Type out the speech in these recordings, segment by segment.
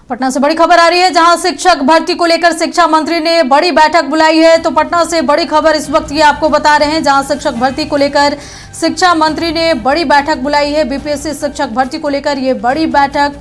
पटना से बड़ी खबर आ रही है, जहां शिक्षक भर्ती को लेकर शिक्षा मंत्री ने बड़ी बैठक बुलाई है। तो पटना से बड़ी खबर इस वक्त ये आपको बता रहे हैं, जहां शिक्षक भर्ती को लेकर शिक्षा मंत्री ने बड़ी बैठक बुलाई है। बीपीएससी शिक्षक भर्ती को लेकर ये बड़ी बैठक,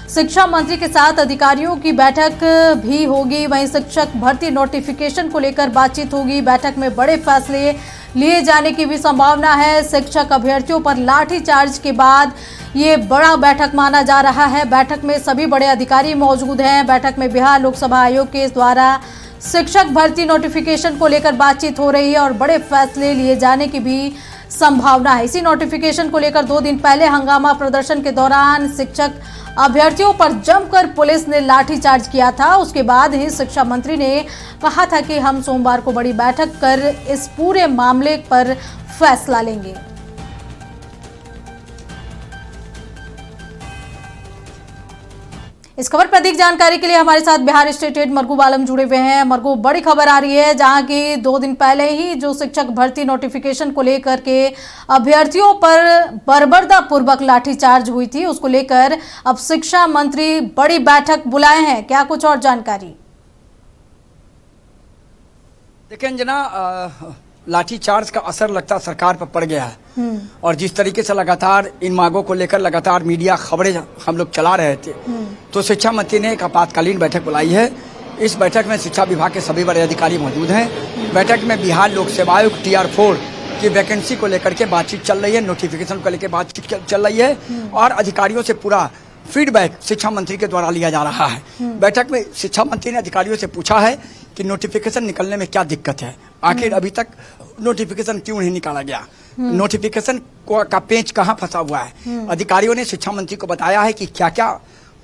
शिक्षा मंत्री के साथ अधिकारियों की बैठक भी होगी। वहीं शिक्षक भर्ती नोटिफिकेशन को लेकर बातचीत होगी। बैठक में बड़े फैसले लिए जाने की भी संभावना है। शिक्षक अभ्यर्थियों पर लाठीचार्ज के बाद ये बड़ा बैठक माना जा रहा है। बैठक में सभी बड़े अधिकारी मौजूद हैं। बैठक में बिहार लोकसभा आयोग के द्वारा शिक्षक भर्ती नोटिफिकेशन को लेकर बातचीत हो रही है और बड़े फैसले लिए जाने की भी संभावना है। इसी नोटिफिकेशन को लेकर 2 दिन पहले हंगामा प्रदर्शन के दौरान शिक्षक अभ्यर्थियों पर जमकर पुलिस ने लाठीचार्ज किया था। उसके बाद ही शिक्षा मंत्री ने कहा था कि हम सोमवार को बड़ी बैठक कर इस पूरे मामले पर फैसला लेंगे। इस खबर पर अधिक जानकारी के लिए हमारे साथ बिहार स्टेट हेड मरगूब आलम जुड़े हुए हैं। मरगूब, बड़ी खबर आ रही है, जहां की 2 दिन पहले ही जो शिक्षक भर्ती नोटिफिकेशन को लेकर के अभ्यर्थियों पर बर्बरता पूर्वक लाठीचार्ज हुई थी, उसको लेकर अब शिक्षा मंत्री बड़ी बैठक बुलाए हैं। क्या कुछ और जानकारी? देखिए अंजना, लाठीचार्ज का असर लगता सरकार पर पड़ गया है और जिस तरीके से लगातार इन मांगों को लेकर लगातार मीडिया खबरें हम लोग चला रहे थे, तो शिक्षा मंत्री ने एक आपातकालीन बैठक बुलाई है। इस बैठक में शिक्षा विभाग के सभी बड़े अधिकारी मौजूद हैं। बैठक में बिहार लोक सेवा आयोग TR4 की वैकेंसी को लेकर के बातचीत चल रही है, नोटिफिकेशन को लेकर बातचीत चल रही है और अधिकारियों से पूरा फीडबैक शिक्षा मंत्री के द्वारा लिया जा रहा है। बैठक में शिक्षा मंत्री ने अधिकारियों से पूछा है कि नोटिफिकेशन निकलने में क्या दिक्कत है, आखिर अभी तक नोटिफिकेशन क्यों नहीं निकाला गया, नोटिफिकेशन का पेंच कहाँ फंसा हुआ है। अधिकारियों ने शिक्षा मंत्री को बताया है कि क्या क्या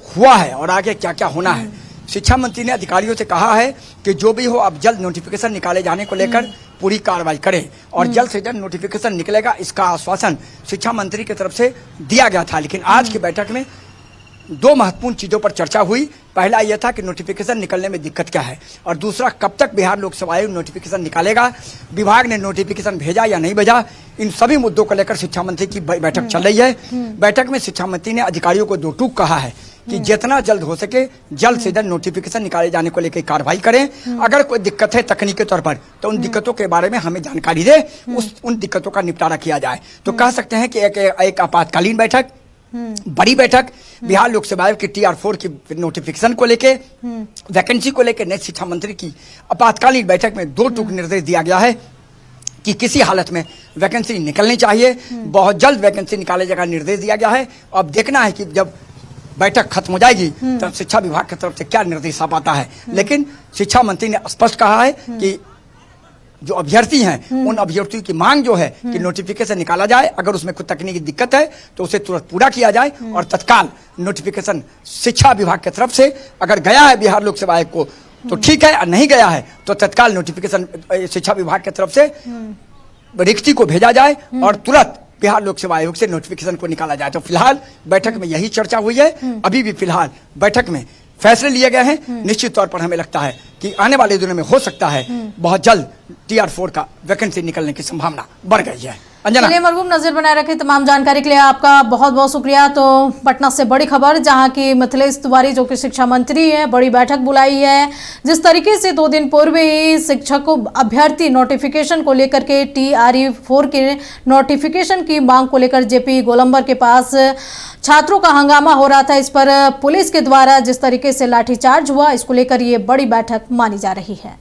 हुआ है और आगे क्या क्या होना है। शिक्षा मंत्री ने अधिकारियों से कहा है कि जो भी हो अब जल्द नोटिफिकेशन निकाले जाने को लेकर पूरी कार्रवाई करें और जल्द से जल्द नोटिफिकेशन निकलेगा, इसका आश्वासन शिक्षा मंत्री की तरफ से दिया गया था। लेकिन आज की बैठक में 2 महत्वपूर्ण चीजों पर चर्चा हुई। पहला यह था कि नोटिफिकेशन निकलने में दिक्कत क्या है और दूसरा कब तक बिहार लोक सेवा आयोग नोटिफिकेशन निकालेगा, विभाग ने नोटिफिकेशन भेजा या नहीं भेजा। इन सभी मुद्दों को लेकर शिक्षा मंत्री की बैठक चल रही है। बैठक में शिक्षा मंत्री ने अधिकारियों को 2 टूक कहा है कि जितना जल्द हो सके जल्द से जल्द नोटिफिकेशन निकाले जाने को लेकर कार्रवाई करें। अगर कोई दिक्कत है तकनीकी तौर पर तो उन दिक्कतों के बारे में हमें जानकारी दे, उन दिक्कतों का निपटारा किया जाए। तो कह सकते हैं कि एक आपातकालीन बैठक, बड़ी बैठक बिहार लोक सेवा आयोग की TR4 की नोटिफिकेशन को लेके, वैकेंसी को लेकर नए शिक्षा मंत्री की आपातकालीन बैठक में 2 टूक निर्देश दिया गया है कि किसी हालत में वैकेंसी निकलनी चाहिए, बहुत जल्द वैकेंसी निकाले जाएगा निर्देश दिया गया है। अब देखना है कि जब बैठक खत्म हो जाएगी तब शिक्षा विभाग की तरफ से क्या निर्देश आ पाता है। लेकिन शिक्षा मंत्री ने स्पष्ट कहा है कि जो अभ्यर्थी हैं उन अभ्यर्थियों की मांग जो है कि नोटिफिकेशन निकाला जाए, अगर उसमें कुछ तकनीकी दिक्कत है तो उसे तुरंत पूरा किया जाए और तत्काल नोटिफिकेशन शिक्षा विभाग की तरफ से अगर गया है बिहार लोक सेवा आयोग को तो ठीक है, और नहीं गया है तो तत्काल नोटिफिकेशन शिक्षा विभाग की तरफ से रिक्ति को भेजा जाए और तुरंत बिहार लोक सेवा आयोग से नोटिफिकेशन को निकाला जाए। तो फिलहाल बैठक में यही चर्चा हुई है। अभी भी फिलहाल बैठक में फैसले लिए गए हैं। निश्चित तौर पर हमें लगता है कि आने वाले दिनों में हो सकता है बहुत जल्द TR4 का वैकेंसी निकलने की संभावना बढ़ गई है। अंजना, चलिए मरगूब, नजर बनाए रखें। तमाम जानकारी के लिए आपका बहुत बहुत शुक्रिया। तो पटना से बड़ी खबर, जहां की मिथिलेश तिवारी जो कि शिक्षा मंत्री है, बड़ी बैठक बुलाई है। जिस तरीके से 2 दिन पूर्व ही शिक्षकों अभ्यर्थी नोटिफिकेशन को लेकर के TRE4 के नोटिफिकेशन की मांग को लेकर JP गोलंबर के पास छात्रों का हंगामा हो रहा था। इस पर पुलिस के द्वारा जिस तरीके से लाठीचार्ज हुआ, इसको लेकर ये बड़ी बैठक मानी जा रही है।